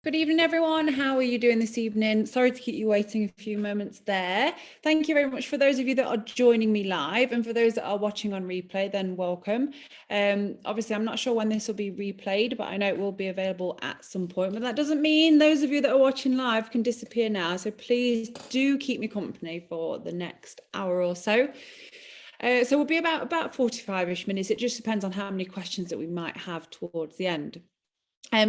Good evening, everyone. How are you doing this evening? Sorry to keep you waiting a few moments there. Thank you very much for those of you that are joining me live, and for those that are watching on replay, then welcome. Obviously, I'm not sure when this will be replayed, but I know it will be available at some point. But that doesn't mean those of you that are watching live can disappear now. So please do keep me company for the next hour or so. So we'll be about 45-ish minutes. It just depends on how many questions that we might have towards the end.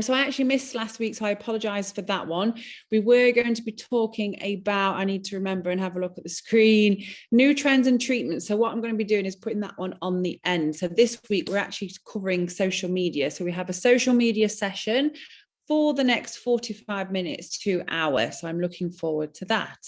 So I actually missed last week, so I apologise for that one. We were going to be talking about, I need to remember and have a look at the screen, new trends and treatments. So what I'm going to be doing is putting that one on the end. So this week we're actually covering social media. So we have a social media session for the next 45 minutes to hour. So I'm looking forward to that.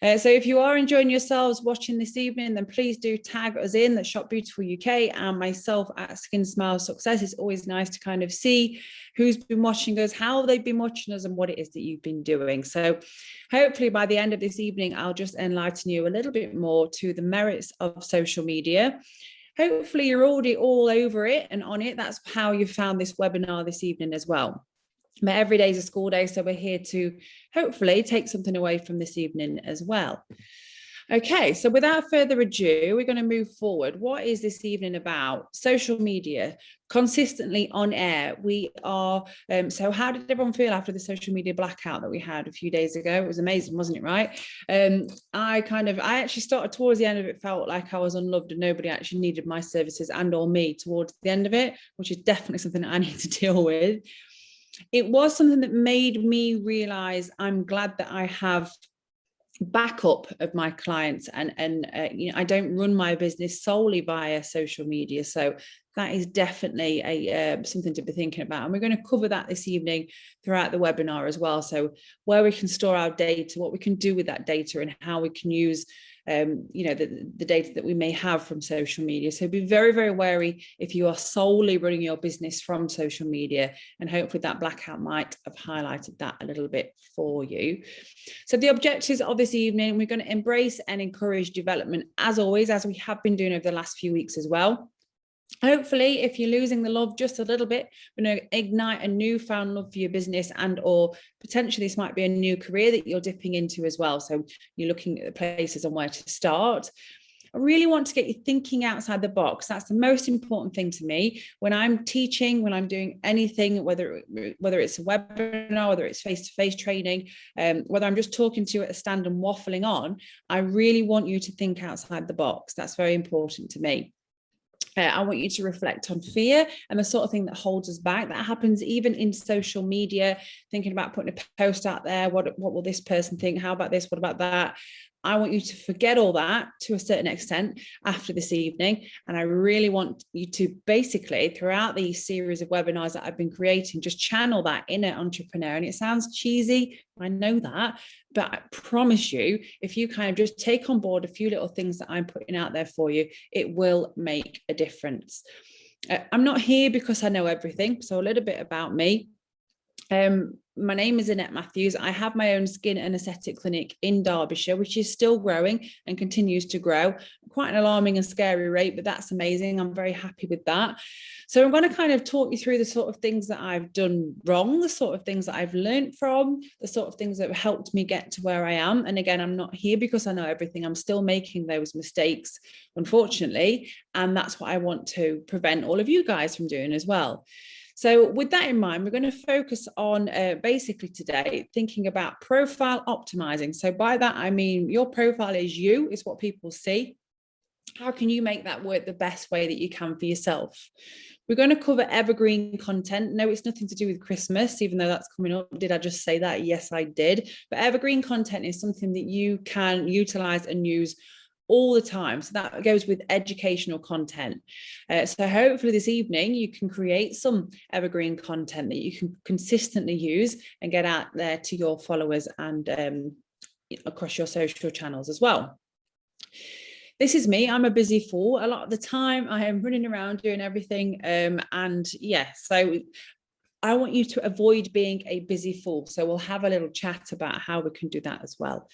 So if you are enjoying yourselves watching this evening, then please do tag us in at Shop Beautiful UK and myself at Skin Smile Success. It's always nice to kind of see who's been watching us, how they've been watching us, and what it is that you've been doing. So hopefully by the end of this evening, I'll just enlighten you a little bit more to the merits of social media. Hopefully you're already all over it and on it. That's how you found this webinar this evening as well. But every day is a school day, so we're here to hopefully take something away from this evening as well. Okay, so without further ado, we're going to move forward. What is this evening about? Social media, consistently on air. We are, so how did everyone feel after the social media blackout that we had a few days ago? It was amazing, wasn't it, right? I actually started towards the end of it, felt like I was unloved and nobody actually needed my services and or me towards the end of it, which is definitely something that I need to deal with. It was something that made me realize I'm glad that I have backup of my clients and I don't run my business solely via social media. So that is definitely something to be thinking about. And we're going to cover that this evening throughout the webinar as well. So where we can store our data, what we can do with that data, and how we can use the data that we may have from social media. So be very, very wary if you are solely running your business from social media, and hopefully that blackout might have highlighted that a little bit for you. So the objectives of this evening, we're going to embrace and encourage development as always, as we have been doing over the last few weeks as well. Hopefully, if you're losing the love just a little bit, we're going to ignite a newfound love for your business, and or potentially this might be a new career that you're dipping into as well. So you're looking at the places and where to start. I really want to get you thinking outside the box. That's the most important thing to me when I'm teaching, when I'm doing anything, whether it's a webinar, whether it's face-to-face training, whether I'm just talking to you at a stand and waffling on. I really want you to think outside the box. That's very important to me. I want you to reflect on fear and the sort of thing that holds us back. That happens even in social media, thinking about putting a post out there. What will this person think? How about this? What about that? I want you to forget all that to a certain extent after this evening. And I really want you to basically, throughout these series of webinars that I've been creating, just channel that inner entrepreneur. And it sounds cheesy, I know that, but I promise you, if you kind of just take on board a few little things that I'm putting out there for you, it will make a difference. I'm not here because I know everything. So a little bit about me. My name is Annette Matthews. I have my own skin and aesthetic clinic in Derbyshire, which is still growing and continues to grow. Quite an alarming and scary rate, but that's amazing. I'm very happy with that. So I'm going to kind of talk you through the sort of things that I've done wrong, the sort of things that I've learned from, the sort of things that have helped me get to where I am. And again, I'm not here because I know everything. I'm still making those mistakes, unfortunately. And that's what I want to prevent all of you guys from doing as well. So with that in mind, we're going to focus on basically today thinking about profile optimizing. So by that, I mean your profile is you, is what people see. How can you make that work the best way that you can for yourself? We're going to cover evergreen content. No, it's nothing to do with Christmas, even though that's coming up. Did I just say that? Yes, I did. But evergreen content is something that you can utilize and use all the time. So that goes with educational content. So hopefully this evening you can create some evergreen content that you can consistently use and get out there to your followers and across your social channels as well. This is me. I'm a busy fool. A lot of the time I am running around doing everything. And yeah, so I want you to avoid being a busy fool. So we'll have a little chat about how we can do that as well.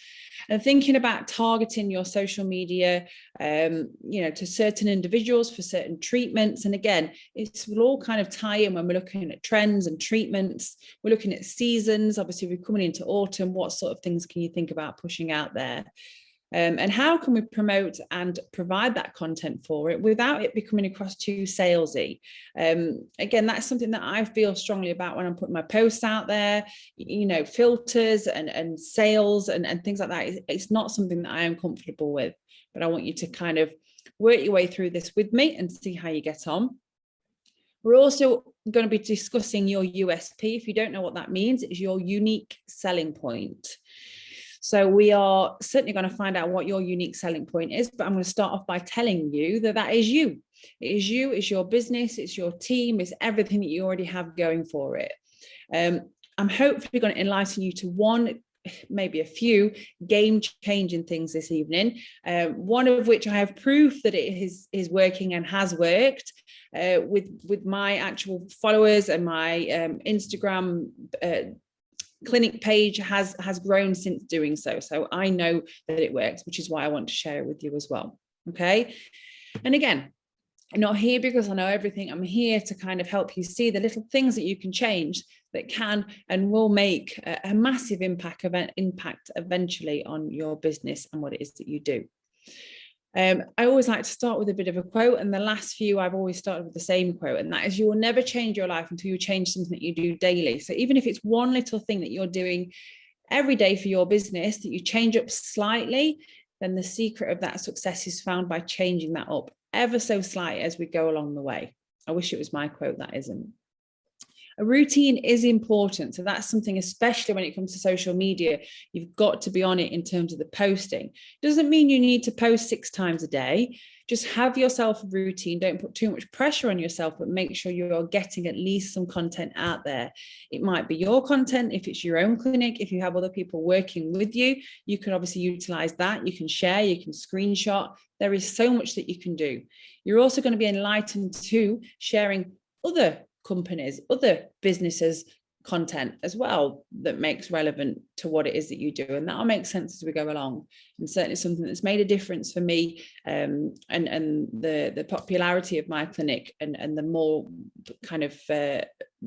And thinking about targeting your social media, to certain individuals for certain treatments. And again, it will all kind of tie in when we're looking at trends and treatments. We're looking at seasons. Obviously, we're coming into autumn. What sort of things can you think about pushing out there? And how can we promote and provide that content for it without it becoming across too salesy? Again, that's something that I feel strongly about when I'm putting my posts out there, filters and sales and things like that. It's not something that I am comfortable with, but I want you to kind of work your way through this with me and see how you get on. We're also going to be discussing your USP. If you don't know what that means, it's your unique selling point. So we are certainly going to find out what your unique selling point is, but I'm going to start off by telling you that is you. It is you, it's your business, it's your team, it's everything that you already have going for it. I'm hopefully going to enlighten you to one, maybe a few game-changing things this evening, one of which I have proof that it is working and has worked with my actual followers, and my Instagram clinic page has grown since doing so. So I know that it works, which is why I want to share it with you as well. Okay. And again, I'm not here because I know everything. I'm here to kind of help you see the little things that you can change that can and will make a massive impact eventually on your business and what it is that you do. I always like to start with a bit of a quote, and the last few I've always started with the same quote, and that is, you will never change your life until you change something that you do daily. So even if it's one little thing that you're doing every day for your business that you change up slightly, then the secret of that success is found by changing that up ever so slightly as we go along the way. I wish it was my quote, that isn't. A routine is important. So that's something, especially when it comes to social media, you've got to be on it in terms of the posting. Doesn't mean you need to post 6 times a day. Just have yourself a routine. Don't put too much pressure on yourself, but make sure you're getting at least some content out there. It might be your content. If it's your own clinic, if you have other people working with you, you can obviously utilize that. You can share, you can screenshot. There is so much that you can do. You're also going to be enlightened to sharing other companies, other businesses content as well that makes relevant to what it is that you do, and that'll make sense as we go along. And certainly something that's made a difference for me, and the popularity of my clinic and the more kind of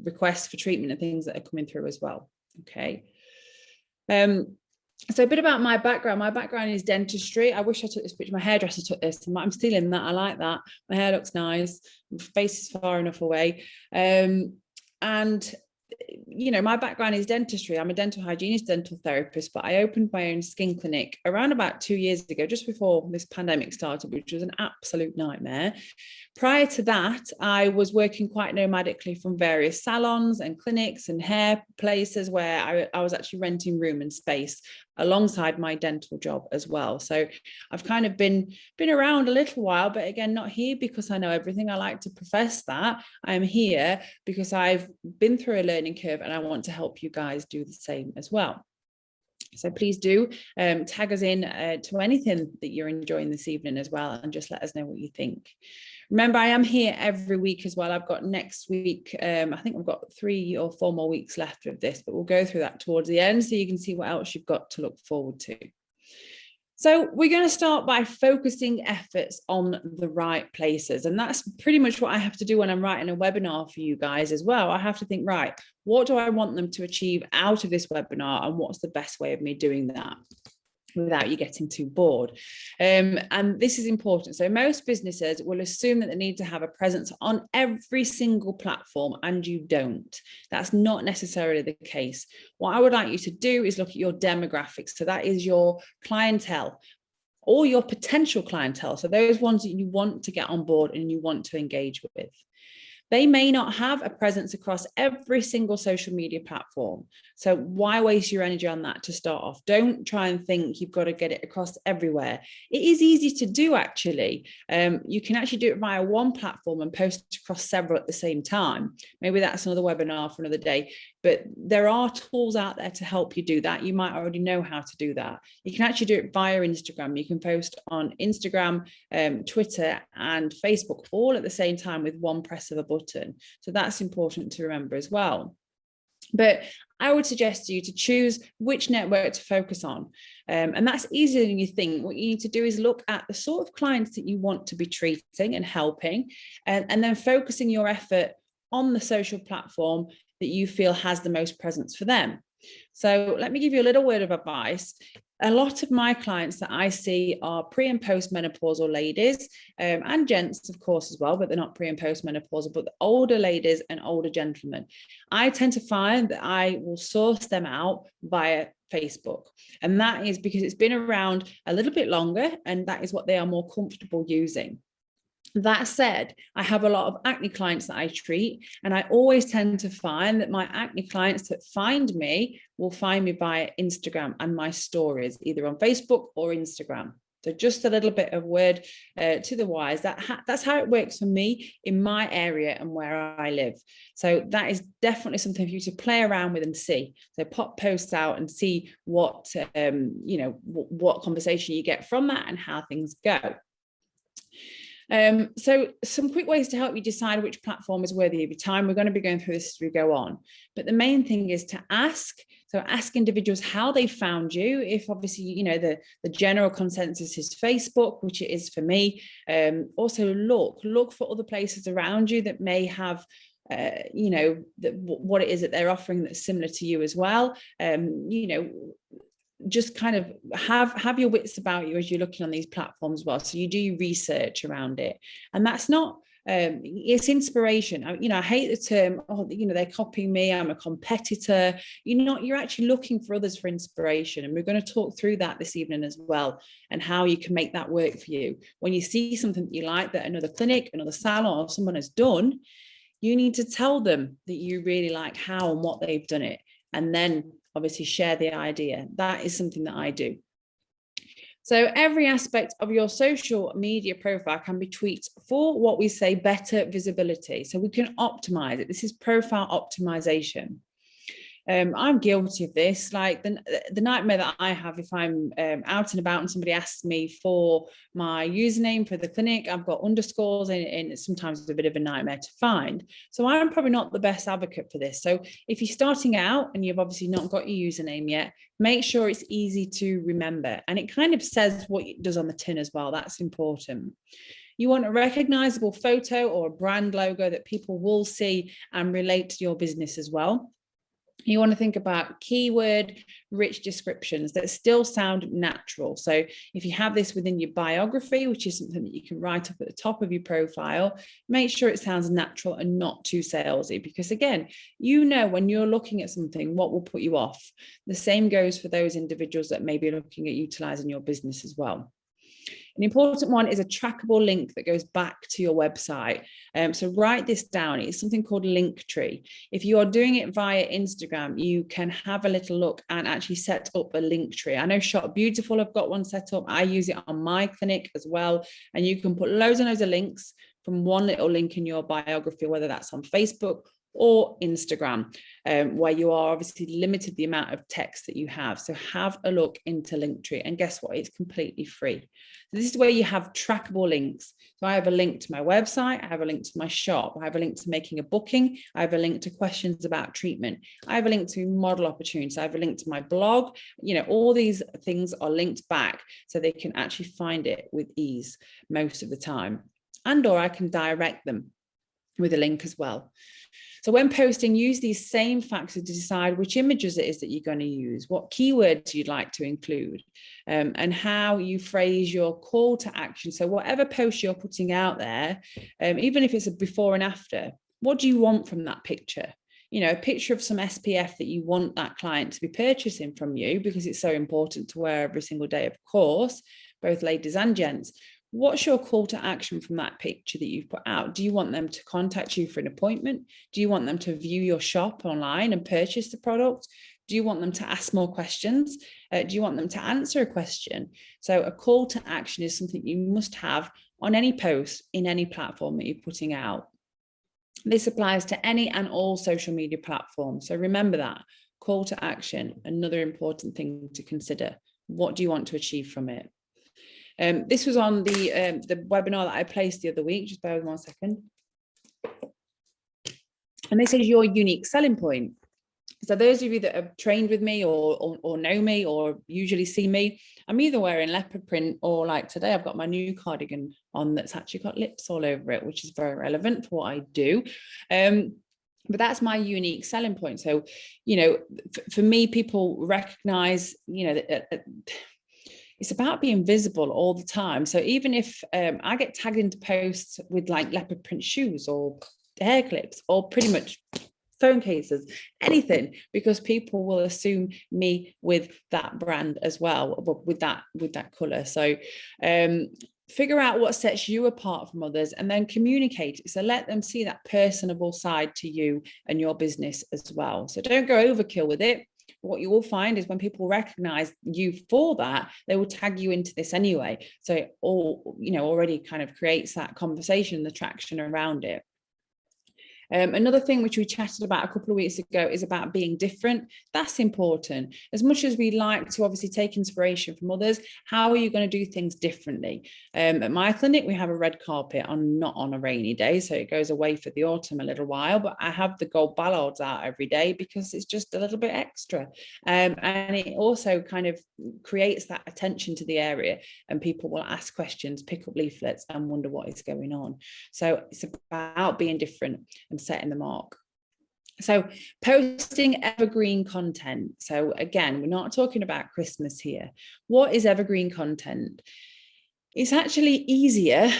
requests for treatment and things that are coming through as well. Okay. So a bit about my background. My background is dentistry. I wish I took this picture. My hairdresser took this. I'm stealing that. I like that. My hair looks nice. My face is far enough away. And my background is dentistry. I'm a dental hygienist, dental therapist, but I opened my own skin clinic around about 2 years ago, just before this pandemic started, which was an absolute nightmare. Prior to that, I was working quite nomadically from various salons and clinics and hair places where I was actually renting room and space alongside my dental job as well. So I've kind of been around a little while, but again, not here because I know everything. I like to profess that. I'm here because I've been through a learning curve and I want to help you guys do the same as well. So please do tag us in to anything that you're enjoying this evening as well, and just let us know what you think. Remember, I am here every week as well. I've got next week, I think I've got 3 or 4 more weeks left of this, but we'll go through that towards the end so you can see what else you've got to look forward to. So we're going to start by focusing efforts on the right places. And that's pretty much what I have to do when I'm writing a webinar for you guys as well. I have to think, right, what do I want them to achieve out of this webinar, and what's the best way of me doing that without you getting too bored? And this is important. So most businesses will assume that they need to have a presence on every single platform, and you don't. That's not necessarily the case. What I would like you to do is look at your demographics. So that is your clientele or your potential clientele. So those ones that you want to get on board and you want to engage with. They may not have a presence across every single social media platform. So why waste your energy on that to start off? Don't try and think you've got to get it across everywhere. It is easy to do, actually. You can actually do it via one platform and post across several at the same time. Maybe that's another webinar for another day. but there are tools out there to help you do that. You might already know how to do that. You can actually do it via Instagram. You can post on Instagram, Twitter, and Facebook all at the same time with one press of a button. So that's important to remember as well. But I would suggest to you to choose which network to focus on. And that's easier than you think. What you need to do is look at the sort of clients that you want to be treating and helping, and then focusing your effort on the social platform that you feel has the most presence for them. So let me give you a little word of advice. A lot of my clients that I see are pre and post-menopausal ladies, and gents, of course, as well, but they're not pre and post-menopausal, but the older ladies and older gentlemen. I tend to find that I will source them out via Facebook. And that is because it's been around a little bit longer, and that is what they are more comfortable using. That said, I have a lot of acne clients that I treat, and I always tend to find that my acne clients that find me will find me via Instagram and my stories, either on Facebook or Instagram. So just a little bit of word to the wise, that's how it works for me in my area and where I live. So that is definitely something for you to play around with and see. So pop posts out and see what, what conversation you get from that and how things go. So some quick ways to help you decide which platform is worthy of your time. We're going to be going through this as we go on, but the main thing is to ask. So ask individuals how they found you. If obviously, the general consensus is Facebook, which it is for me. Also look for other places around you that may have what it is that they're offering that's similar to you as well. Just kind of have your wits about you as you're looking on these platforms as well. So you do your research around it. And that's not, it's inspiration. I hate the term, they're copying me, I'm a competitor. You're actually looking for others for inspiration. And we're going to talk through that this evening as well, and how you can make that work for you. When you see something that you like that another clinic, another salon, or someone has done, you need to tell them that you really like how and what they've done it. And then obviously share the idea. That is something that I do. So every aspect of your social media profile can be tweaked for what we say better visibility. So we can optimize it. This is profile optimization. I'm guilty of this. Like the nightmare that I have if I'm out and about and somebody asks me for my username for the clinic, I've got underscores and it's sometimes a bit of a nightmare to find. So I'm probably not the best advocate for this. So if you're starting out and you've obviously not got your username yet, make sure it's easy to remember. And it kind of says what it does on the tin as well. That's important. You want a recognizable photo or a brand logo that people will see and relate to your business as well. You want to think about keyword-rich descriptions that still sound natural. So if you have this within your biography, which is something that you can write up at the top of your profile, make sure it sounds natural and not too salesy, because again, when you're looking at something, what will put you off. The same goes for those individuals that may be looking at utilizing your business as well. An important one is a trackable link that goes back to your website. So write this down. It's something called Linktree. If you are doing it via Instagram, you can have a little look and actually set up a Linktree. I know Shop Beautiful have got one set up. I use it on my clinic as well. And you can put loads and loads of links from one little link in your biography, whether that's on Facebook or Instagram, where you are obviously limited the amount of text that you have. So have a look into Linktree, and guess what? It's completely free. So this is where you have trackable links. So I have a link to my website, I have a link to my shop, I have a link to making a booking, I have a link to questions about treatment, I have a link to model opportunities, I have a link to my blog. All these things are linked back so they can actually find it with ease most of the time. Or I can direct them with a link as well. So when posting, use these same factors to decide which images it is that you're going to use, what keywords you'd like to include, and how you phrase your call to action. So whatever post you're putting out there, even if it's a before and after, what do you want from that picture? A picture of some SPF that you want that client to be purchasing from you, because it's so important to wear every single day, of course, both ladies and gents. What's your call to action from that picture that you've put out? Do you want them to contact you for an appointment? Do you want them to view your shop online and purchase the product? Do you want them to ask more questions? Do you want them to answer a question? So a call to action is something you must have on any post in any platform that you're putting out. This applies to any and all social media platforms. So remember that. Call to action, another important thing to consider. What do you want to achieve from it? This was on the webinar that I placed the other week. Just bear with me 1 second. And this is your unique selling point. So those of you that have trained with me or know me or usually see me, I'm either wearing leopard print, or like today, I've got my new cardigan on that's actually got lips all over it, which is very relevant for what I do. But that's my unique selling point. So, you know, for me, people recognize, you know, that it's about being visible all the time. So even if I get tagged into posts with like leopard print shoes or hair clips or pretty much phone cases, anything, because people will assume me with that brand as well, with that color. So figure out what sets you apart from others and then communicate it. So let them see that personable side to you and your business as well. So don't go overkill with it. What you will find is when people recognize you for that, they will tag you into this anyway. So it all, you know, already kind of creates that conversation, the traction around it. Another thing which we chatted about a couple of weeks ago is about being different. That's important. As much as we like to obviously take inspiration from others, how are you going to do things differently? At my clinic, we have a red carpet not on a rainy day, so it goes away for the autumn a little while, but I have the gold ballards out every day because it's just a little bit extra. And it also kind of creates that attention to the area, and people will ask questions, pick up leaflets and wonder what is going on. So it's about being different and setting the mark. So posting evergreen content. So again, we're not talking about Christmas here. What is evergreen content? It's actually easier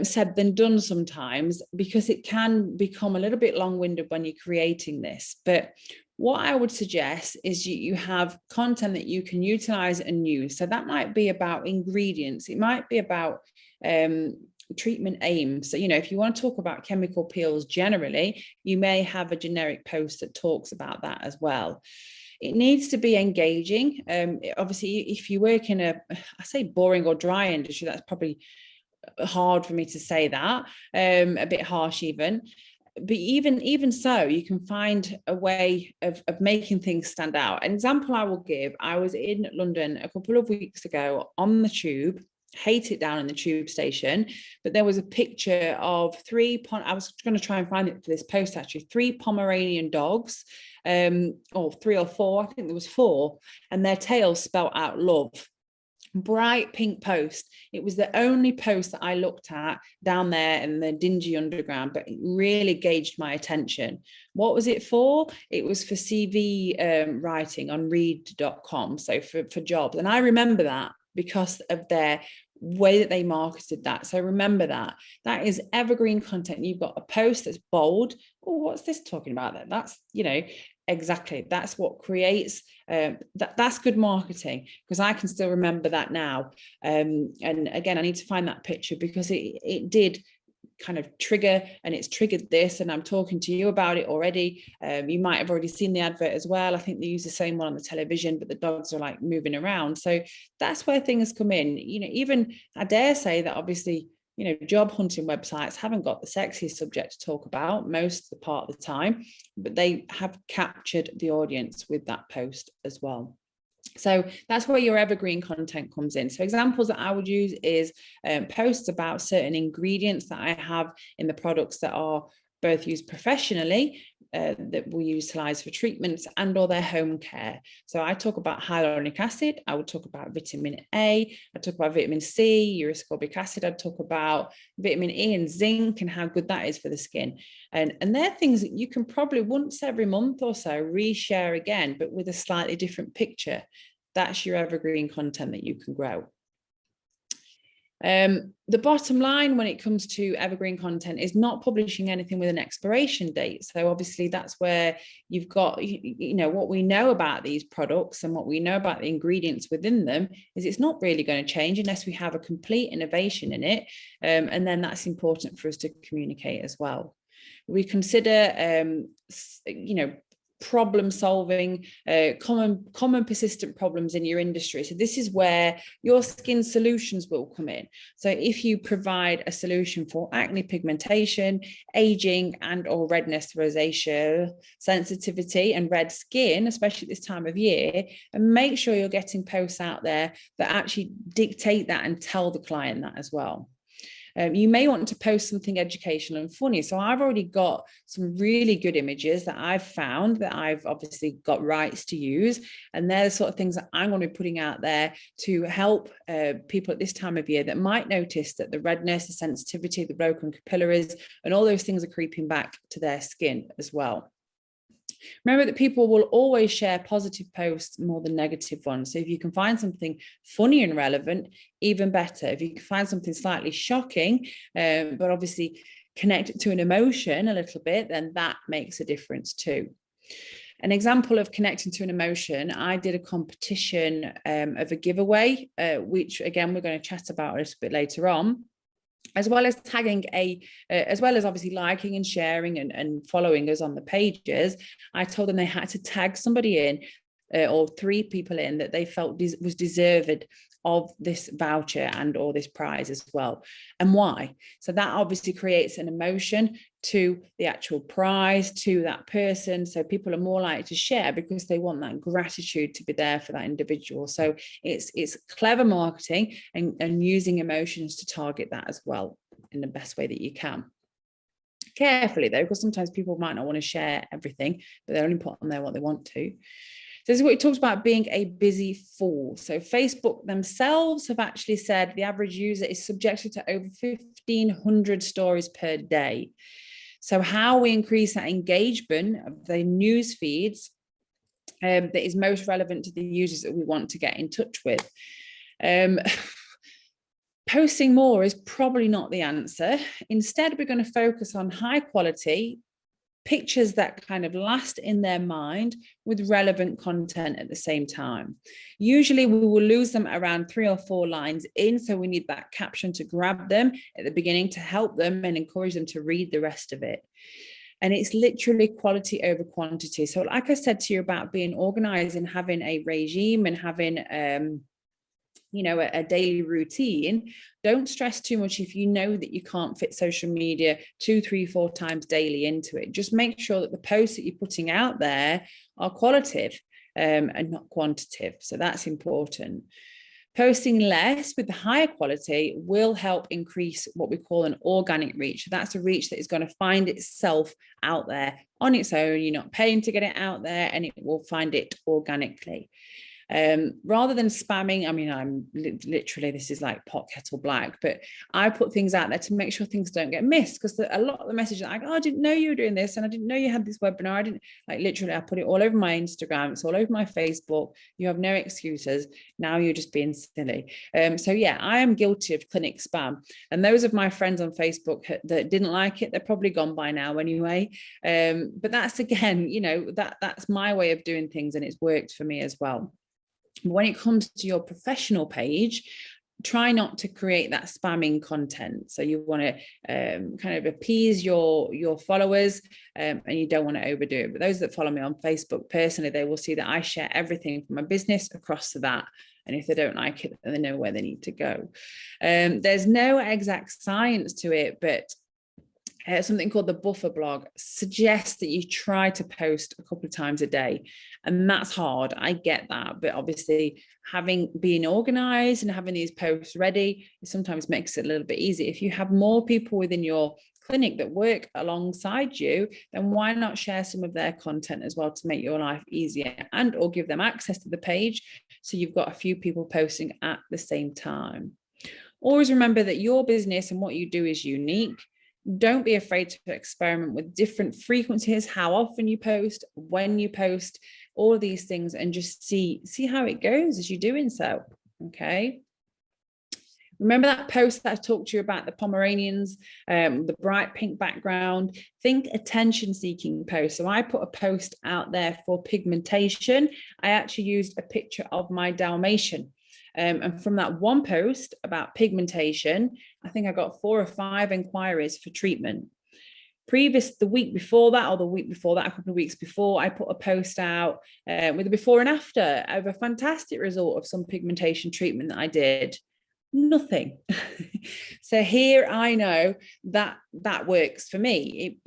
said than done sometimes, because it can become a little bit long-winded when you're creating this. But what I would suggest is you have content that you can utilize and use. So that might be about ingredients. It might be about treatment aims. So, you know, if you want to talk about chemical peels generally, you may have a generic post that talks about that as well. It needs to be engaging. Obviously, if you work in I say boring or dry industry, that's probably hard for me to say that, a bit harsh even. But even so, you can find a way of making things stand out. An example I will give, I was in London a couple of weeks ago on the tube, hate it down in the tube station, but there was a picture of I was going to try and find it for this post actually, 3 Pomeranian dogs, or 3 or 4, I think there was 4, and their tails spelt out love. Bright pink post. It was the only post that I looked at down there in the dingy underground, but it really gauged my attention. What was it for? It was for CV writing on read.com, so for jobs. And I remember that because of their way that they marketed that. So remember that is evergreen content. You've got a post that's bold. Oh, what's this talking about? That's, you know, exactly, that's what creates that's good marketing, because I can still remember that now. And again, I need to find that picture because it did kind of trigger, and it's triggered this, and I'm talking to you about it already. You might have already seen the advert as well. I think they use the same one on the television, but the dogs are like moving around. So that's where things come in. You know, even I dare say that obviously, you know, job hunting websites haven't got the sexiest subject to talk about most of the part of the time, but they have captured the audience with that post as well. So that's where your evergreen content comes in. So examples that I would use is posts about certain ingredients that I have in the products that are both used professionally, that we utilize for treatments and or their home care. So I talk about hyaluronic acid, I would talk about vitamin A, I talk about vitamin C, uroscobic acid, I'd talk about vitamin E and zinc and how good that is for the skin. And they're things that you can probably once every month or so reshare again, but with a slightly different picture. That's your evergreen content that you can grow. The bottom line when it comes to evergreen content is not publishing anything with an expiration date. So obviously that's where you've got, you know, what we know about these products and what we know about the ingredients within them is it's not really going to change unless we have a complete innovation in it. And then that's important for us to communicate as well. We consider, you know, problem solving, common persistent problems in your industry. So this is where your skin solutions will come in. So if you provide a solution for acne, pigmentation, aging, and or redness, rosacea, sensitivity, and red skin, especially this time of year, and make sure you're getting posts out there that actually dictate that and tell the client that as well. You may want to post something educational and funny. So I've already got some really good images that I've found that I've obviously got rights to use. And they're the sort of things that I'm going to be putting out there to help people at this time of year that might notice that the redness, the sensitivity, the broken capillaries, and all those things are creeping back to their skin as well. Remember that people will always share positive posts more than negative ones. So if you can find something funny and relevant, even better. If you can find something slightly shocking, but obviously connect it to an emotion a little bit, then that makes a difference too. An example of connecting to an emotion, I did a competition of a giveaway, which again, we're going to chat about a little bit later on. As well as tagging as well as obviously liking and sharing and following us on the pages, I told them they had to tag somebody in or 3 people in that they felt was deserved of this voucher and or this prize as well. And why? So that obviously creates an emotion to the actual prize, to that person. So people are more likely to share because they want that gratitude to be there for that individual. So it's clever marketing and using emotions to target that as well in the best way that you can. Carefully though, because sometimes people might not want to share everything, but they only put on there what they want to. This is what he talks about, being a busy fool. So Facebook themselves have actually said the average user is subjected to over 1,500 stories per day. So how we increase that engagement of the news feeds that is most relevant to the users that we want to get in touch with. Posting more is probably not the answer. Instead, we're going to focus on high quality pictures that kind of last in their mind with relevant content at the same time. Usually we will lose them around 3 or 4 lines in, so we need that caption to grab them at the beginning to help them and encourage them to read the rest of it. And it's literally quality over quantity. So like I said to you about being organized and having a regime and having a daily routine, don't stress too much if you know that you can't fit social media 2, 3, 4 times daily into it. Just make sure that the posts that you're putting out there are qualitative and not quantitative. So that's important. Posting less with the higher quality will help increase what we call an organic reach. That's a reach that is going to find itself out there on its own. You're not paying to get it out there, and it will find it organically. Rather than spamming, I mean, I'm literally, this is like pot kettle black, but I put things out there to make sure things don't get missed, because a lot of the messages are like, oh, I didn't know you were doing this, and I didn't know you had this webinar. I didn't, like, literally, I put it all over my Instagram, it's all over my Facebook. You have no excuses. Now you're just being silly. So yeah, I am guilty of clinic spam, and those of my friends on Facebook that didn't like it, they're probably gone by now anyway. But that's, again, that's my way of doing things, and it's worked for me as well. When it comes to your professional page, try not to create that spamming content. So you want to kind of appease your followers, and you don't want to overdo it. But those that follow me on Facebook personally, they will see that I share everything from my business across to that. And if they don't like it, then they know where they need to go. There's no exact science to it, but something called the buffer blog suggests that you try to post a couple of times a day, and that's hard. I get that, but obviously being organized and having these posts ready sometimes makes it a little bit easier. If you have more people within your clinic that work alongside you, then why not share some of their content as well to make your life easier, and or give them access to the page so you've got a few people posting at the same time. Always remember that your business and what you do is unique. Don't be afraid to experiment with different frequencies, how often you post, when you post, all of these things, and just see how it goes as you're doing so. Okay. Remember that post that I talked to you about the Pomeranians, the bright pink background? Think attention-seeking post. So I put a post out there for pigmentation. I actually used a picture of my Dalmatian. And from that one post about pigmentation, I think I got 4 or 5 inquiries for treatment. the week before that, or the week before that, a couple of weeks before, I put a post out with a before and after of a fantastic result of some pigmentation treatment that I did. Nothing. So here I know that that works for me.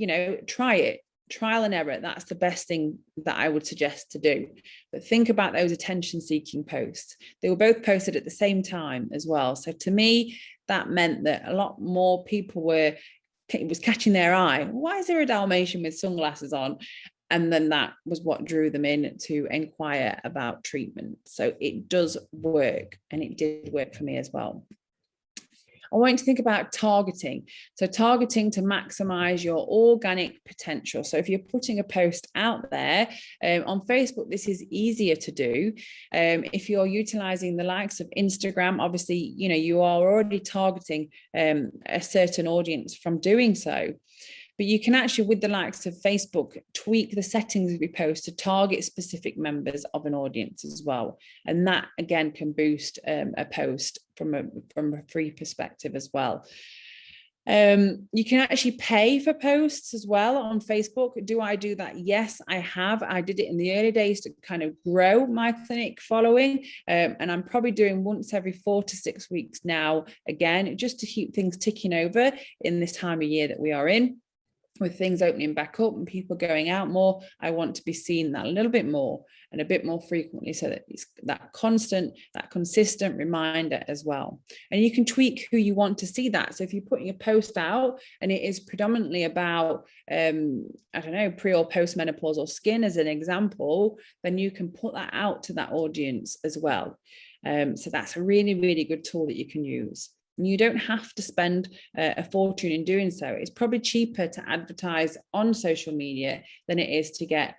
Try it. Trial and error. That's the best thing that I would suggest to do. But think about those attention seeking posts. They were both posted at the same time as well. So to me, that meant that a lot more people it was catching their eye. Why is there a Dalmatian with sunglasses on? And then that was what drew them in to inquire about treatment. So it does work, and it did work for me as well. I want you to think about targeting. So targeting to maximize your organic potential. So if you're putting a post out there on Facebook, this is easier to do. If you're utilizing the likes of Instagram, obviously, you are already targeting a certain audience from doing so. But you can actually, with the likes of Facebook, tweak the settings of your post to target specific members of an audience as well. And that, again, can boost a post from a free perspective as well. You can actually pay for posts as well on Facebook. Do I do that? Yes, I have. I did it in the early days to kind of grow my clinic following. And I'm probably doing once every 4 to 6 weeks now, again, just to keep things ticking over in this time of year that we are in. With things opening back up and people going out more, I want to be seeing that a little bit more and a bit more frequently, so that it's that consistent reminder as well. And you can tweak who you want to see that. So if you're putting a post out and it is predominantly about, pre or post-menopausal skin as an example, then you can put that out to that audience as well. So that's a really, really good tool that you can use. And you don't have to spend a fortune in doing so. It's probably cheaper to advertise on social media than it is to get,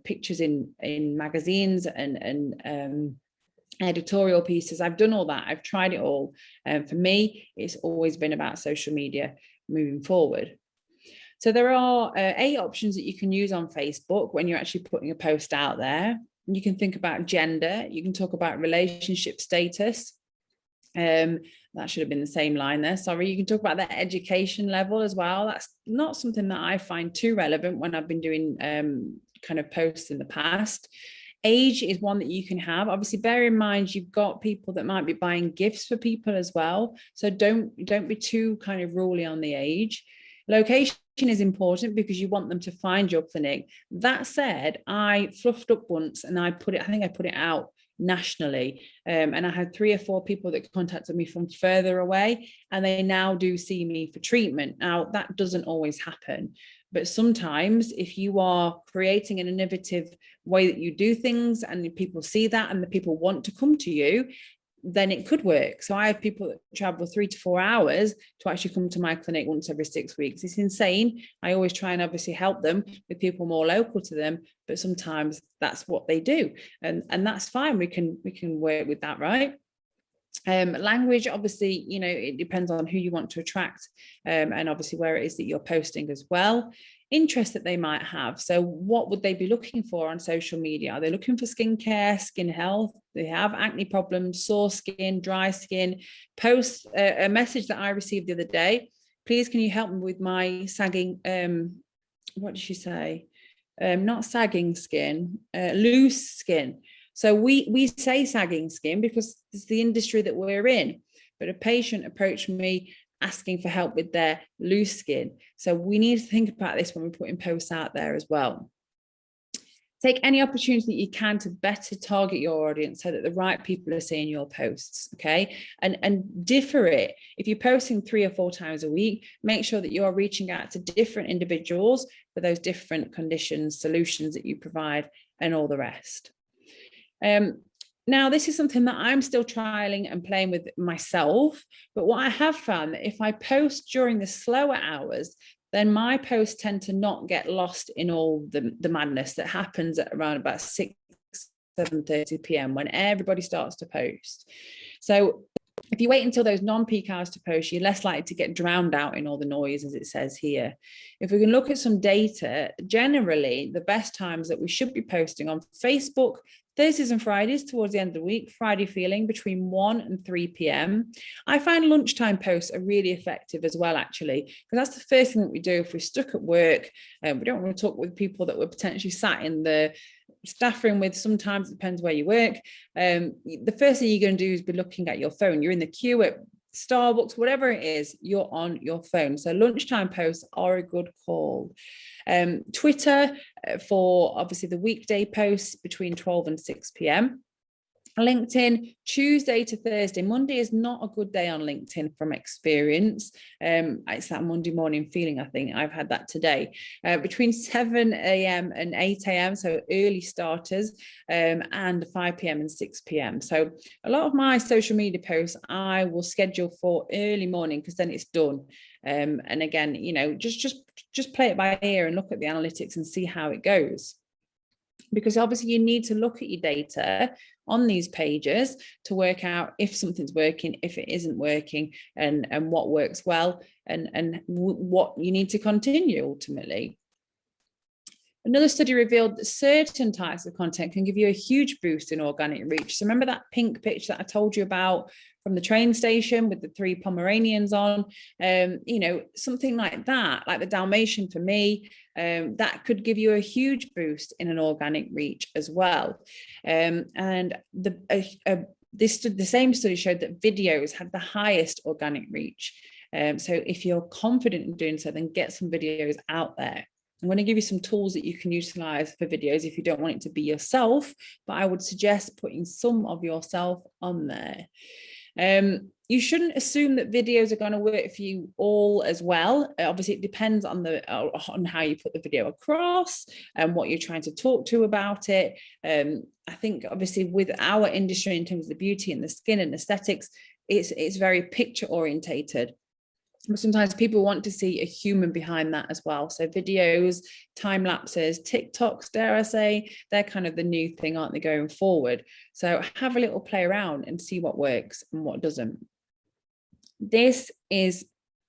pictures in magazines and editorial pieces. I've done all that. I've tried it all. For me, it's always been about social media moving forward. So there are 8 options that you can use on Facebook when you're actually putting a post out there. You can think about gender. You can talk about relationship status. That should have been the same line there. Sorry. You can talk about that education level as well. That's not something that I find too relevant when I've been doing kind of posts in the past. Age is one that you can have. Obviously, bear in mind you've got people that might be buying gifts for people as well. So don't be too kind of ruley on the age. Location is important because you want them to find your clinic. That said, I fluffed up once and I put it out nationally, and I had 3 or 4 people that contacted me from further away, and they now do see me for treatment. Now that doesn't always happen, but sometimes if you are creating an innovative way that you do things and people see that and the people want to come to you, then it could work. So I have people that travel 3 to 4 hours to actually come to my clinic once every 6 weeks. It's insane. I always try and obviously help them with people more local to them, but sometimes that's what they do, and that's fine. We can work with that, right? Language, obviously, it depends on who you want to attract, and obviously where it is that you're posting as well. Interest that they might have. So what would they be looking for on social media? Are they looking for skincare, skin health? They have acne problems, sore skin, dry skin. Post a message that I received the other day. Please, can you help me with my sagging, what did she say? Not sagging skin, loose skin. So we say sagging skin because it's the industry that we're in. But a patient approached me asking for help with their loose skin. So we need to think about this when we're putting posts out there as well. Take any opportunity that you can to better target your audience so that the right people are seeing your posts, okay? And differ it. If you're posting 3 or 4 times a week, make sure that you are reaching out to different individuals for those different conditions, solutions that you provide, and all the rest. Now, this is something that I'm still trialing and playing with myself, but what I have found that if I post during the slower hours, then my posts tend to not get lost in all the madness that happens at around about 7:30 p.m. when everybody starts to post. So if you wait until those non-peak hours to post, you're less likely to get drowned out in all the noise, as it says here. If we can look at some data, generally the best times that we should be posting on Facebook, Thursdays and Fridays towards the end of the week, Friday feeling between 1 and 3 p.m. I find lunchtime posts are really effective as well, actually, because that's the first thing that we do if we're stuck at work and we don't want to talk with people that we're potentially sat in the staff room with. Sometimes it depends where you work. The first thing you're going to do is be looking at your phone. You're in the queue at Starbucks, whatever it is, you're on your phone. So lunchtime posts are a good call. Twitter for obviously the weekday posts between 12 and 6 p.m. LinkedIn, Tuesday to Thursday. Monday is not a good day on LinkedIn from experience. It's that Monday morning feeling, I think. I've had that today. Between 7 a.m. and 8 a.m., so early starters, and 5 p.m. and 6 p.m. So a lot of my social media posts I will schedule for early morning because then it's done. And again, you know, just play it by ear and look at the analytics and see how it goes. Because obviously you need to look at your data on these pages to work out if something's working, if it isn't working, and what works well, and what you need to continue ultimately. Another study revealed that certain types of content can give you a huge boost in organic reach. So remember that pink picture that I told you about from the train station with the 3 Pomeranians on? You know, something like that, like the Dalmatian for me, that could give you a huge boost in an organic reach as well. And the same study showed that videos had the highest organic reach. So if you're confident in doing so, then get some videos out there. I'm going to give you some tools that you can utilize for videos if you don't want it to be yourself, but I would suggest putting some of yourself on there. You shouldn't assume that videos are going to work for you all as well. Obviously, it depends on how you put the video across and what you're trying to talk to about it. I think obviously with our industry in terms of the beauty and the skin and aesthetics, it's very picture orientated. But sometimes people want to see a human behind that as well. So videos, time lapses, TikToks, dare I say, they're kind of the new thing, aren't they, going forward? So have a little play around and see what works and what doesn't. This is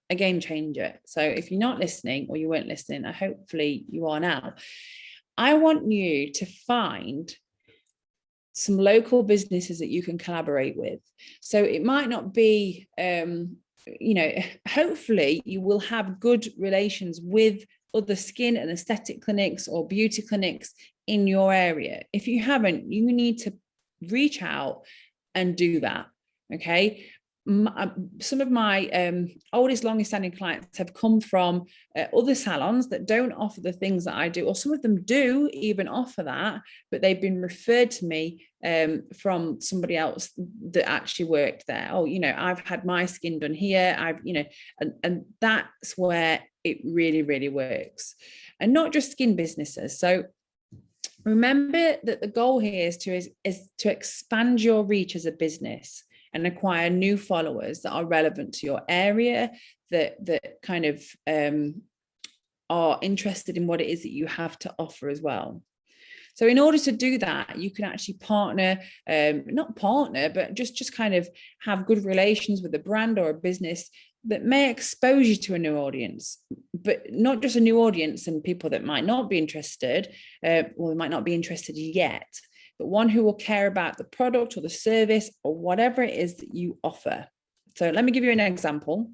a game changer. So if you're not listening or you weren't listening, hopefully you are now. I want you to find some local businesses that you can collaborate with. So it might not be, you know, hopefully you will have good relations with other skin and aesthetic clinics or beauty clinics in your area. If you haven't, you need to reach out and do that. Okay. Some of my oldest, longest standing clients have come from other salons that don't offer the things that I do, or some of them do even offer that, but they've been referred to me from somebody else that actually worked there. Oh, you know, I've had my skin done here. And that's where it really, really works. And not just skin businesses. So remember that the goal here is to expand your reach as a business and acquire new followers that are relevant to your area, that kind of are interested in what it is that you have to offer as well. So in order to do that, you can actually partner, not partner, but just kind of have good relations with a brand or a business that may expose you to a new audience, but not just a new audience and people that might not be interested, or might not be interested yet, but one who will care about the product or the service or whatever it is that you offer. So let me give you an example.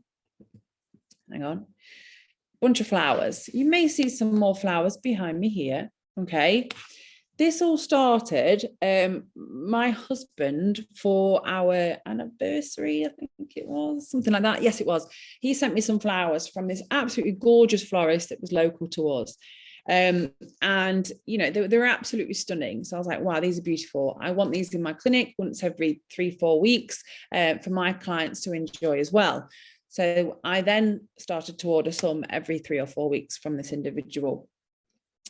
Hang on. Bunch of flowers. You may see some more flowers behind me here. Okay. This all started, my husband, for our anniversary, I think it was, something like that. Yes, it was. He sent me some flowers from this absolutely gorgeous florist that was local to us. And, you know, they were absolutely stunning. So I was like, wow, these are beautiful. I want these in my clinic once every 3-4 weeks for my clients to enjoy as well. So I then started to order some every 3 or 4 weeks from this individual.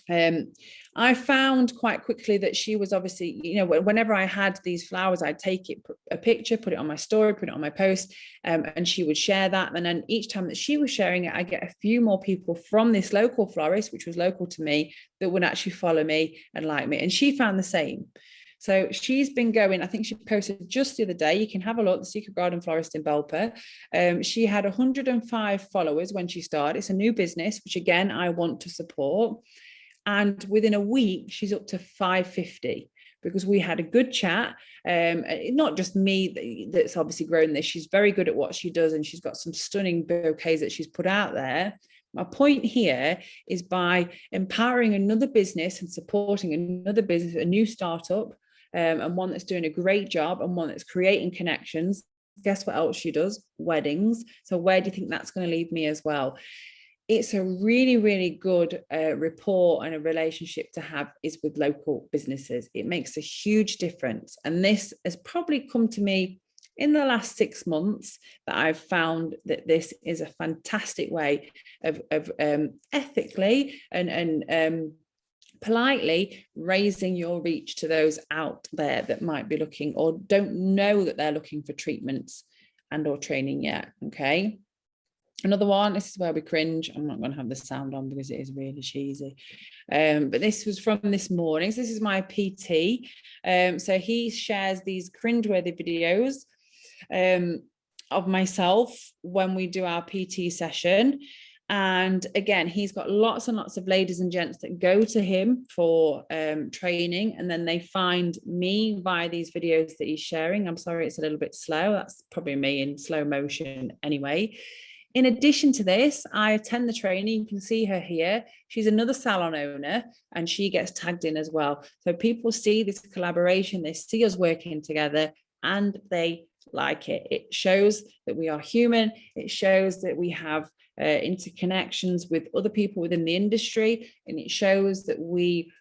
I found quite quickly that she was obviously, you know, whenever I had these flowers, I'd take it, a picture, put it on my story, put it on my post, and she would share that. And then each time that she was sharing it, I get a few more people from this local florist, which was local to me, that would actually follow me and like me. And she found the same. So she's been going, I think she posted just the other day, you can have a look, the Secret Garden Florist in Belper. She had 105 followers when she started. It's a new business, which again, I want to support. And within a week, she's up to 550 because we had a good chat. Not just me that's obviously grown this. She's very good at what she does, and she's got some stunning bouquets that she's put out there. My point here is by empowering another business and supporting another business, a new startup, and one that's doing a great job and one that's creating connections. Guess what else she does? Weddings. So where do you think that's going to leave me as well? It's a really, really good rapport and a relationship to have is with local businesses. It makes a huge difference. And this has probably come to me in the last 6 months, that I've found that this is a fantastic way of ethically and politely raising your reach to those out there that might be looking or don't know that they're looking for treatments and or training yet. Okay. Another one, this is where we cringe. I'm not going to have the sound on because it is really cheesy. But this was from this morning. So this is my PT. So he shares these cringeworthy videos of myself when we do our PT session. And again, he's got lots and lots of ladies and gents that go to him for training, and then they find me via these videos that he's sharing. I'm sorry, it's a little bit slow. That's probably me in slow motion anyway. In addition to this, I attend the training. You can see her here. She's another salon owner, and she gets tagged in as well. So people see this collaboration, they see us working together, and they like it. It shows that we are human. It shows that we have interconnections with other people within the industry, and it shows that we,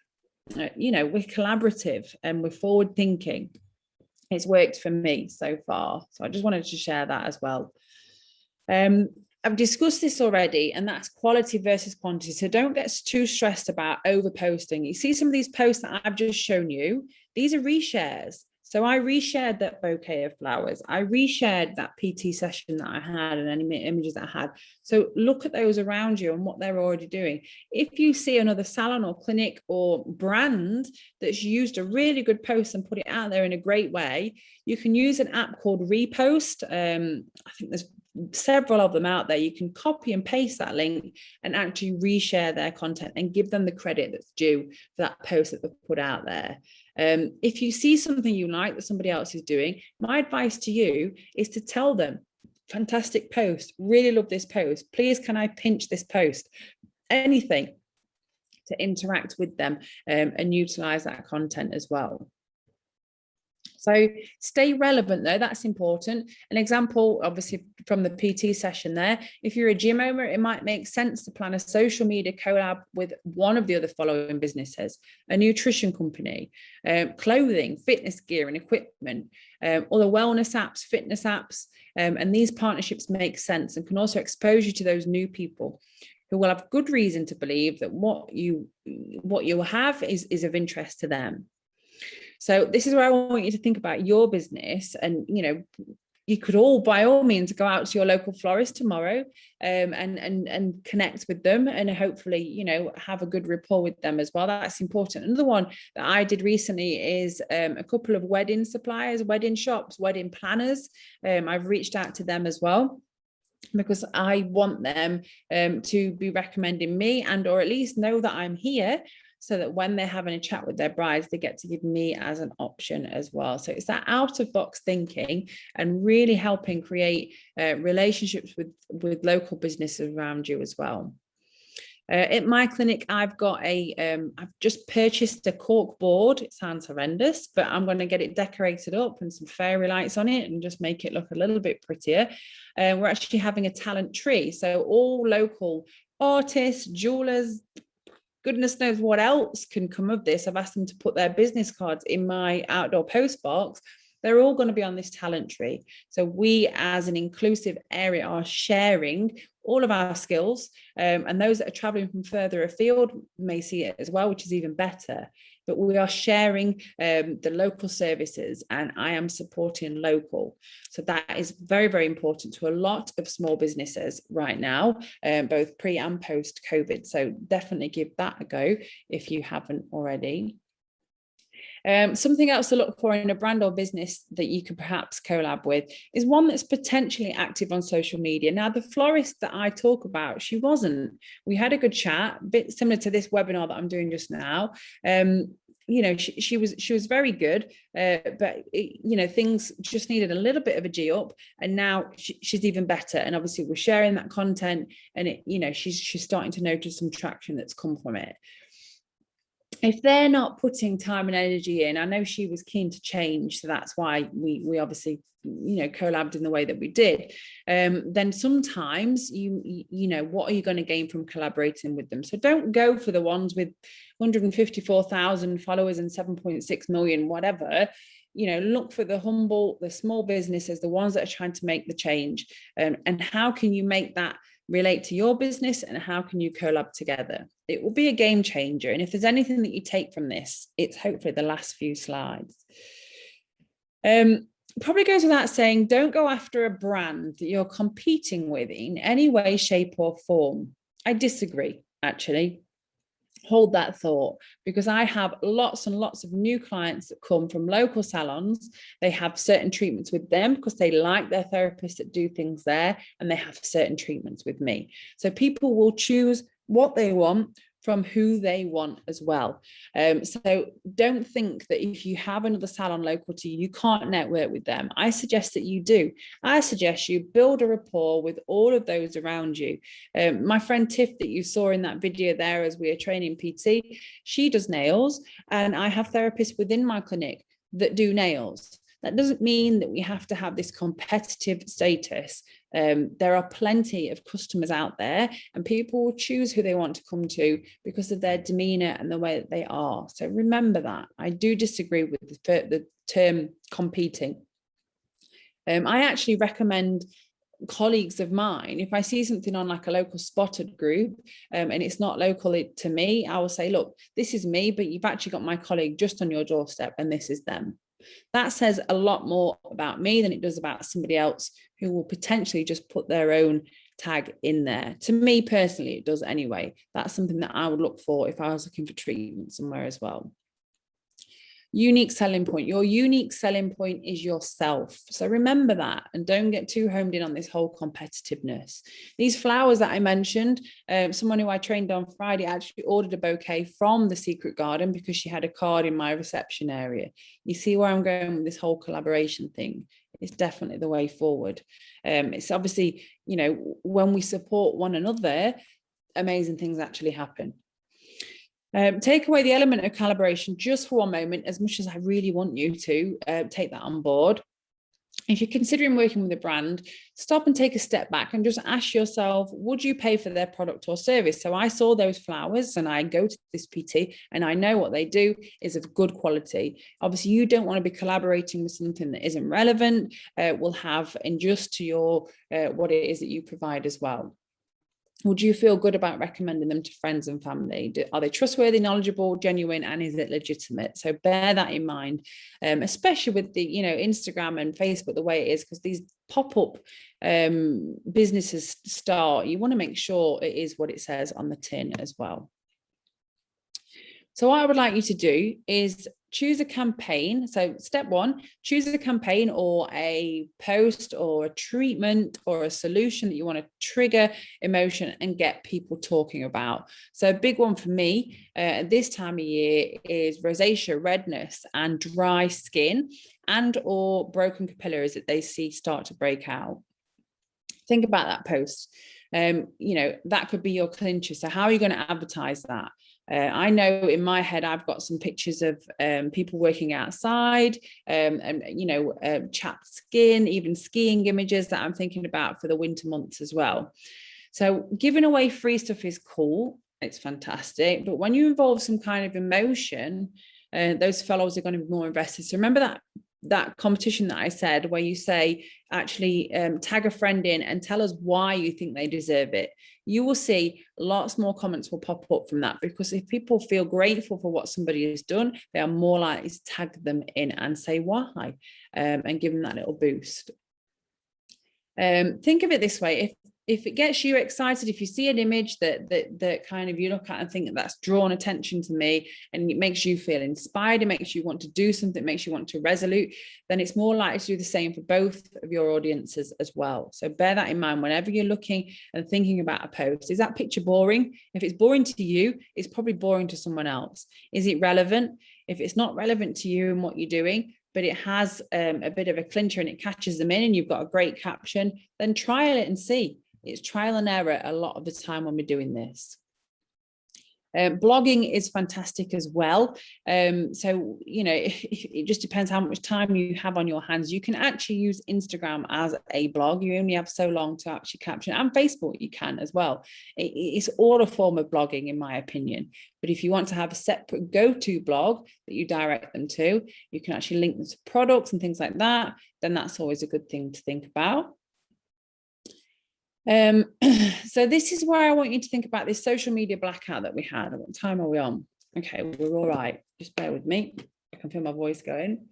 we're collaborative and we're forward thinking. It's worked for me so far. So I just wanted to share that as well. I've discussed this already, and that's quality versus quantity. So don't get too stressed about over posting. You see some of these posts that I've just shown you, these are reshares. So I reshared that bouquet of flowers. I reshared that PT session that I had and any images that I had. So look at those around you and what they're already doing. If you see another salon or clinic or brand that's used a really good post and put it out there in a great way, you can use an app called Repost. I think there's several of them out there. You can copy and paste that link and actually reshare their content and give them the credit that's due for that post that they've put out there. If you see something you like that somebody else is doing, my advice to you is to tell them, fantastic post, really love this post, please can I pinch this post, anything to interact with them and utilize that content as well. So stay relevant though, that's important. An example, obviously from the PT session there, if you're a gym owner, it might make sense to plan a social media collab with one of the other following businesses, a nutrition company, clothing, fitness gear and equipment, other wellness apps, fitness apps. And these partnerships make sense and can also expose you to those new people who will have good reason to believe that what you have is of interest to them. So this is where I want you to think about your business, and you could all, by all means, go out to your local florist tomorrow and connect with them, and hopefully have a good rapport with them as well. That's important. Another one that I did recently is a couple of wedding suppliers, wedding shops, wedding planners. I've reached out to them as well, because I want them to be recommending me and or at least know that I'm here, so that when they're having a chat with their brides, they get to give me as an option as well. So it's that out of box thinking and really helping create relationships with local businesses around you as well. At my clinic, I've got I've just purchased a cork board. It sounds horrendous, but I'm going to get it decorated up and some fairy lights on it and just make it look a little bit prettier. We're actually having a talent tree. So all local artists, jewelers, goodness knows what else can come of this. I've asked them to put their business cards in my outdoor post box. They're all going to be on this talent tree. So we as an inclusive area are sharing all of our skills, and those that are traveling from further afield may see it as well, which is even better. But we are sharing the local services, and I am supporting local. So that is very, very important to a lot of small businesses right now, both pre and post COVID. So definitely give that a go if you haven't already. Something else to look for in a brand or business that you could perhaps collab with is one that's potentially active on social media. Now, the florist that I talk about, she wasn't. We had a good chat, a bit similar to this webinar that I'm doing just now. she was very good, but things just needed a little bit of a G up, and now she's even better. And obviously we're sharing that content, and she's starting to notice some traction that's come from it. If they're not putting time and energy in, I know she was keen to change, so that's why we obviously collabed in the way that we did. Then sometimes what are you going to gain from collaborating with them? So don't go for the ones with 154,000 followers and 7.6 million, whatever. Look for the small businesses, the ones that are trying to make the change. And how can you make that relate to your business, and how can you collab together? It will be a game changer. And if there's anything that you take from this, it's hopefully the last few slides. Probably goes without saying, don't go after a brand that you're competing with in any way, shape or form. I disagree, actually. Hold that thought, because I have lots and lots of new clients that come from local salons. They have certain treatments with them because they like their therapists that do things there, and they have certain treatments with me. So people will choose what they want from who they want as well. So don't think that if you have another salon local to you, you can't network with them. I suggest that you do. I suggest you build a rapport with all of those around you. My friend Tiff that you saw in that video there as we are training PT, she does nails, and I have therapists within my clinic that do nails. That doesn't mean that we have to have this competitive status. There are plenty of customers out there, and people will choose who they want to come to because of their demeanor and the way that they are. So remember that. I do disagree with the term competing. I actually recommend colleagues of mine, if I see something on like a local spotted group and it's not local to me, I will say, look, this is me, but you've actually got my colleague just on your doorstep, and this is them. That says a lot more about me than it does about somebody else who will potentially just put their own tag in there. To me personally, it does anyway. That's something that I would look for if I was looking for treatment somewhere as well. Unique selling point. Your unique selling point is yourself. So remember that, and don't get too homed in on this whole competitiveness. These flowers that I mentioned, someone who I trained on Friday actually ordered a bouquet from the Secret Garden because she had a card in my reception area. You see where I'm going with this whole collaboration thing? It's definitely the way forward. It's obviously, when we support one another, amazing things actually happen. Take away the element of calibration just for one moment, as much as I really want you to take that on board. If you're considering working with a brand, stop and take a step back and just ask yourself, would you pay for their product or service? So I saw those flowers and I go to this PT and I know what they do is of good quality. Obviously, you don't want to be collaborating with something that isn't relevant, will have injust to your what it is that you provide as well. Would you feel good about recommending them to friends and family? Are they trustworthy, knowledgeable, genuine, and is it legitimate? So bear that in mind, especially with the Instagram and Facebook the way it is, because these pop-up businesses start. You want to make sure it is what it says on the tin as well. So what I would like you to do is choose a campaign. So step one, choose a campaign or a post or a treatment or a solution that you want to trigger emotion and get people talking about. So a big one for me this time of year is rosacea, redness and dry skin and or broken capillaries that they see start to break out. Think about that post. That could be your clincher. So how are you going to advertise that? I know in my head, I've got some pictures of people working outside and chapped skin, even skiing images that I'm thinking about for the winter months as well. So giving away free stuff is cool. It's fantastic. But when you involve some kind of emotion, those followers are going to be more invested. So remember that competition that I said, where you say, actually tag a friend in and tell us why you think they deserve it. You will see lots more comments will pop up from that, because if people feel grateful for what somebody has done, they are more likely to tag them in and say why, and give them that little boost. Think of it this way. If it gets you excited, if you see an image that kind of you look at and think that's drawn attention to me and it makes you feel inspired, it makes you want to do something, it makes you want to resolute, then it's more likely to do the same for both of your audiences as well. So bear that in mind whenever you're looking and thinking about a post. Is that picture boring? If it's boring to you, it's probably boring to someone else. Is it relevant? If it's not relevant to you and what you're doing, but it has a bit of a clincher and it catches them in and you've got a great caption, then trial it and see. It's trial and error a lot of the time when we're doing this. Blogging is fantastic as well. So, you know, it just depends how much time you have on your hands. You can actually use Instagram as a blog. You only have so long to actually caption, and Facebook you can as well. It's all a form of blogging, in my opinion. But if you want to have a separate go-to blog that you direct them to, you can actually link them to products and things like that. Then that's always a good thing to think about. So this is where I want you to think about this social media blackout that we had. What time are we on? Okay, we're all right. Just bear with me. I can feel my voice going.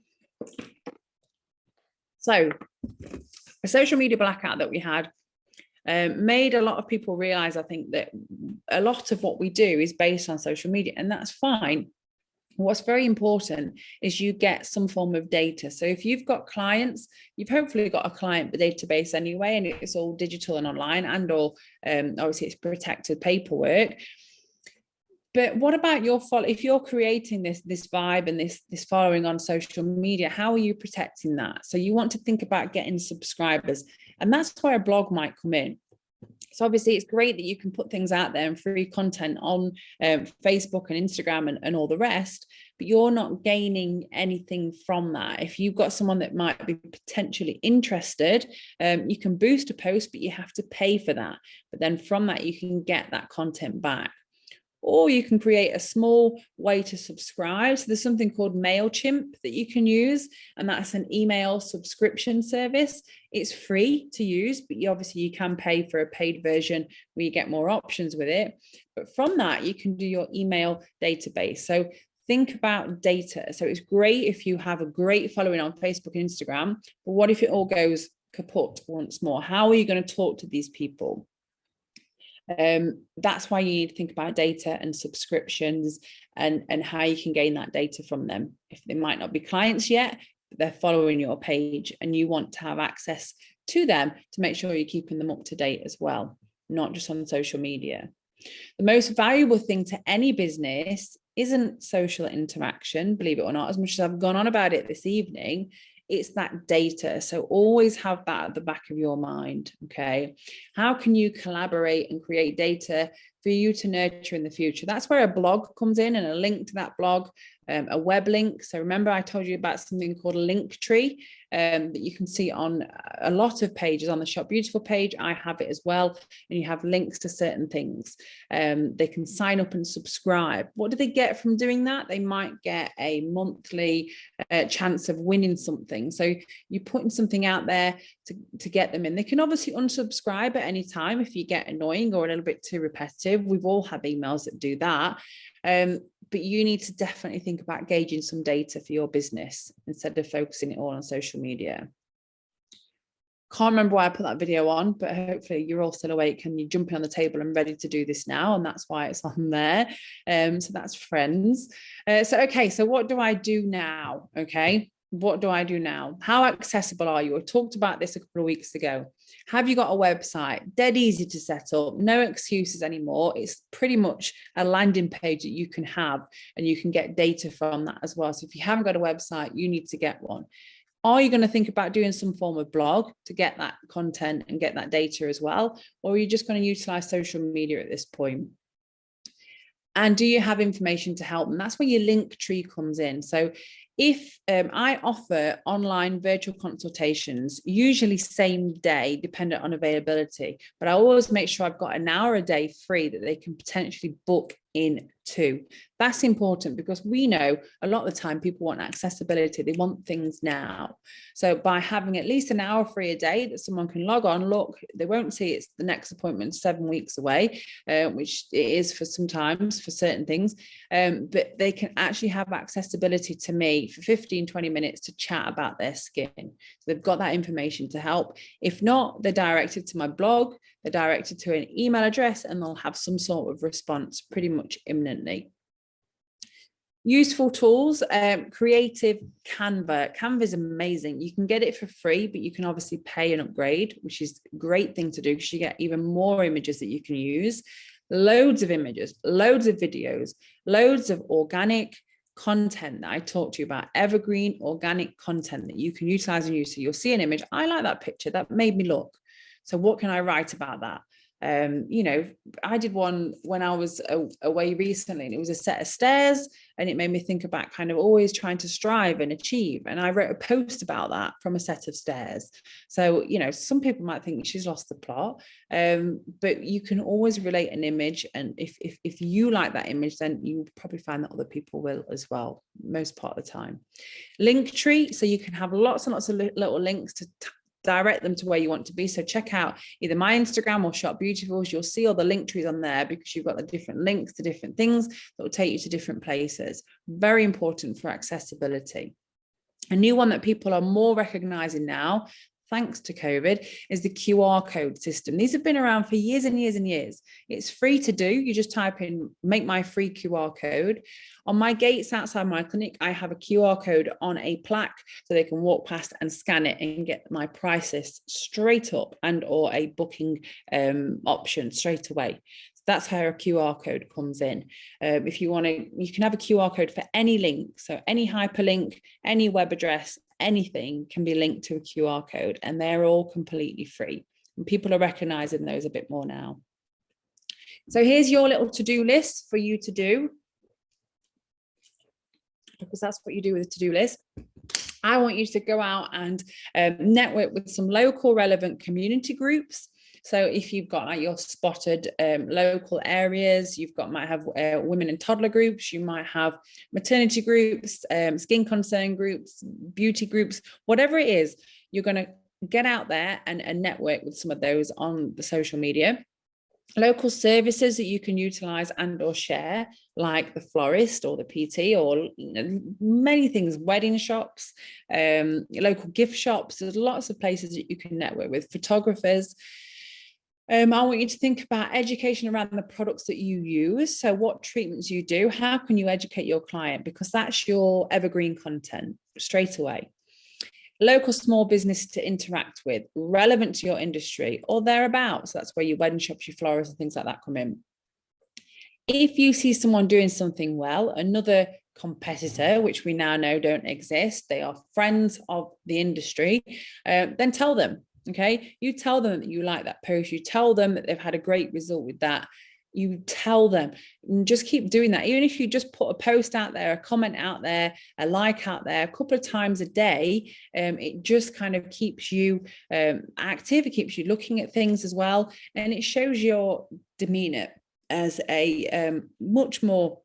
So the social media blackout that we had made a lot of people realize, I think, that a lot of what we do is based on social media, and that's fine. What's very important is you get some form of data. So if you've got clients, you've hopefully got a client database anyway, and it's all digital and online, and all obviously it's protected paperwork. But what about your follow? If you're creating this vibe and this following on social media, how are you protecting that? So you want to think about getting subscribers, and that's where a blog might come in. So obviously it's great that you can put things out there and free content on Facebook and Instagram and all the rest, but you're not gaining anything from that. If you've got someone that might be potentially interested, you can boost a post, but you have to pay for that. But then from that, you can get that content back. Or you can create a small way to subscribe. So there's something called MailChimp that you can use, and that's an email subscription service. It's free to use, but you can pay for a paid version where you get more options with it. But from that, you can do your email database. So think about data. So it's great if you have a great following on Facebook and Instagram, but what if it all goes kaput once more? How are you going to talk to these people? That's why you need to think about data and subscriptions and how you can gain that data from them. If they might not be clients yet, but they're following your page and you want to have access to them to make sure you're keeping them up to date as well, not just on social media. The most valuable thing to any business isn't social interaction, believe it or not, as much as I've gone on about it this evening. It's that data. So always have that at the back of your mind. Okay. How can you collaborate and create data for you to nurture in the future? That's where a blog comes in, and a link to that blog, a web link. So remember, I told you about something called a link tree that you can see on a lot of pages on the Shop Beautiful page. I have it as well. And you have links to certain things. They can sign up and subscribe. What do they get from doing that? They might get a monthly chance of winning something. So you're putting something out there to get them in. They can obviously unsubscribe at any time if you get annoying or a little bit too repetitive. We've all had emails that do that. But you need to definitely think about gauging some data for your business instead of focusing it all on social media. Can't remember why I put that video on, but hopefully you're all still awake and you're jumping on the table and ready to do this now, and that's why it's on there. So that's friends. So what do I do now? Okay, what do I do now? How accessible are you? I talked about this a couple of weeks ago. Have you got a website? Dead easy to set up, no excuses anymore. It's pretty much a landing page that you can have, and you can get data from that as well. So if you haven't got a website, you need to get one. Are you going to think about doing some form of blog to get that content and get that data as well? Or are you just going to utilize social media at this point? And do you have information to help? And that's where your link tree comes in. So if I offer online virtual consultations, usually same day, dependent on availability, but I always make sure I've got an hour a day free that they can potentially book into. That's important because we know a lot of the time people want accessibility. They want things now. So by having at least an hour free a day that someone can log on, look, they won't see it's the next appointment 7 weeks away, which it is for sometimes for certain things, but they can actually have accessibility to me for 15-20 minutes to chat about their skin. So they've got that information to help. If not, they're directed to my blog, they're directed to an email address, and they'll have some sort of response pretty much imminently. Useful tools, creative Canva. Canva is amazing. You can get it for free, but you can obviously pay and upgrade, which is a great thing to do because you get even more images that you can use. Loads of images, loads of videos, loads of organic, content that I talked to you about, evergreen organic content that you can utilize and use. So you'll see an image. I like that picture. That made me look. So what can I write about that? You know, I did one when I was away recently, and it was a set of stairs, and it made me think about kind of always trying to strive and achieve. And I wrote a post about that from a set of stairs. So, you know, some people might think she's lost the plot, but you can always relate an image. And if you like that image, then you probably find that other people will as well, most part of the time. Linktree, so you can have lots and lots of little links to direct them to where you want to be. So check out either my Instagram or Shop Beautifuls. You'll see all the link trees on there because you've got the different links to different things that will take you to different places. Very important for accessibility. A new one that people are more recognizing now, thanks to COVID, is the QR code system. These have been around for years and years and years. It's free to do. You just type in, make my free QR code. On my gates outside my clinic, I have a QR code on a plaque so they can walk past and scan it and get my price list straight up, and or a booking option straight away. That's how a QR code comes in. If you want to, you can have a QR code for any link. So any hyperlink, any web address, anything can be linked to a QR code, and they're all completely free. And people are recognizing those a bit more now. So here's your little to-do list for you to do, because that's what you do with a to-do list. I want you to go out and network with some local relevant community groups. So if you've got like your spotted local areas, might have women and toddler groups, you might have maternity groups, skin concern groups, beauty groups, whatever it is, you're going to get out there and network with some of those on the social media. Local services that you can utilize and or share, like the florist or the PT, or many things, wedding shops, local gift shops. There's lots of places that you can network with, photographers. I want you to think about education around the products that you use. So what treatments you do, how can you educate your client? Because that's your evergreen content straight away. Local small business to interact with, relevant to your industry or thereabouts. So that's where your wedding shops, your florists and things like that come in. If you see someone doing something well, another competitor, which we now know don't exist, they are friends of the industry, then tell them. Okay, you tell them that you like that post, you tell them that they've had a great result with that, you tell them, and just keep doing that. Even if you just put a post out there, a comment out there, a like out there a couple of times a day, it just kind of keeps you active, it keeps you looking at things as well, and it shows your demeanor as a much more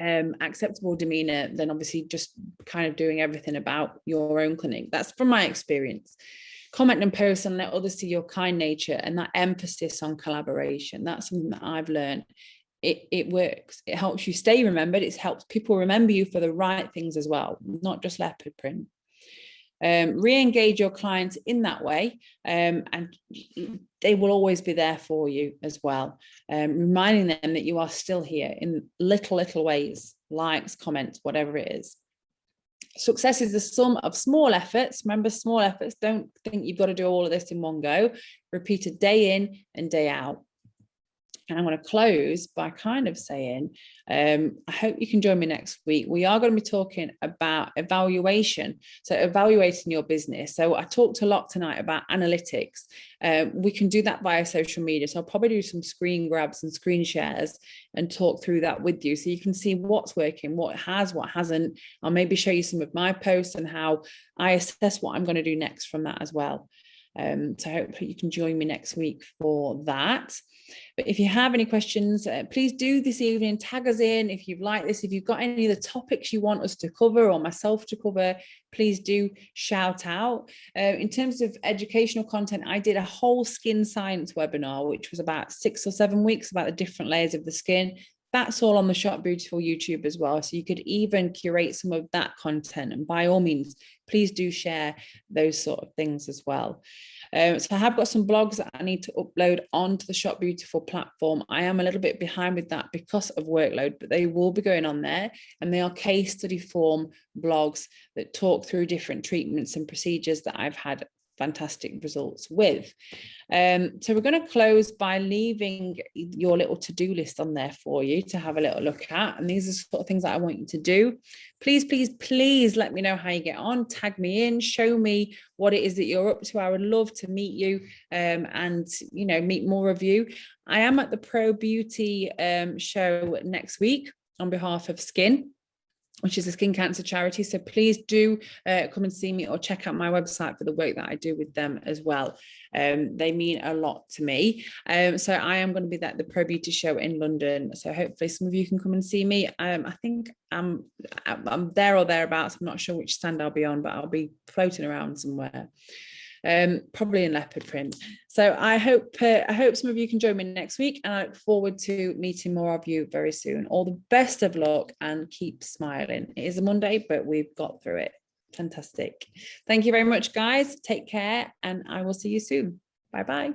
acceptable demeanor than obviously just kind of doing everything about your own clinic. That's from my experience. Comment and post and let others see your kind nature and that emphasis on collaboration. That's something that I've learned. It works. It helps you stay remembered. It helps people remember you for the right things as well, not just leopard print. Re-engage your clients in that way, and they will always be there for you as well, reminding them that you are still here in little ways, likes, comments, whatever it is. Success is the sum of small efforts. Remember, small efforts. Don't think you've got to do all of this in one go. Repeated day in and day out. And I'm going to close by kind of saying, I hope you can join me next week. We are going to be talking about evaluation. So evaluating your business. So I talked a lot tonight about analytics. We can do that via social media. So I'll probably do some screen grabs and screen shares and talk through that with you. So you can see what's working, what hasn't. I'll maybe show you some of my posts and how I assess what I'm going to do next from that as well. So hopefully you can join me next week for that. But if you have any questions, please do this evening, tag us in if you've liked this. If you've got any of the topics you want us to cover or myself to cover, please do shout out. In terms of educational content, I did a whole skin science webinar, which was about 6 or 7 weeks about the different layers of the skin. That's all on the Shop Beautiful YouTube as well. So you could even curate some of that content. And by all means, please do share those sort of things as well. So I have got some blogs that I need to upload onto the Shop Beautiful platform. I am a little bit behind with that because of workload, but they will be going on there. And they are case study form blogs that talk through different treatments and procedures that I've had fantastic results with. So we're going to close by leaving your little to-do list on there for you to have a little look at. And these are sort of things that I want you to do. Please, please, please let me know how you get on. Tag me in, show me what it is that you're up to. I would love to meet you and, you know, meet more of you. I am at the Pro Beauty show next week on behalf of Skin, which is a skin cancer charity. So please do come and see me or check out my website for the work that I do with them as well. They mean a lot to me. So I am going to be at the Pro Beauty show in London. So hopefully some of you can come and see me. I think I'm there or thereabouts. I'm not sure which stand I'll be on, but I'll be floating around somewhere. Probably in leopard print. So I hope some of you can join me next week, and I look forward to meeting more of you very soon. All the best of luck and keep smiling. It is a Monday, but we've got through it. Fantastic. Thank you very much, guys. Take care, and I will see you soon. Bye-bye.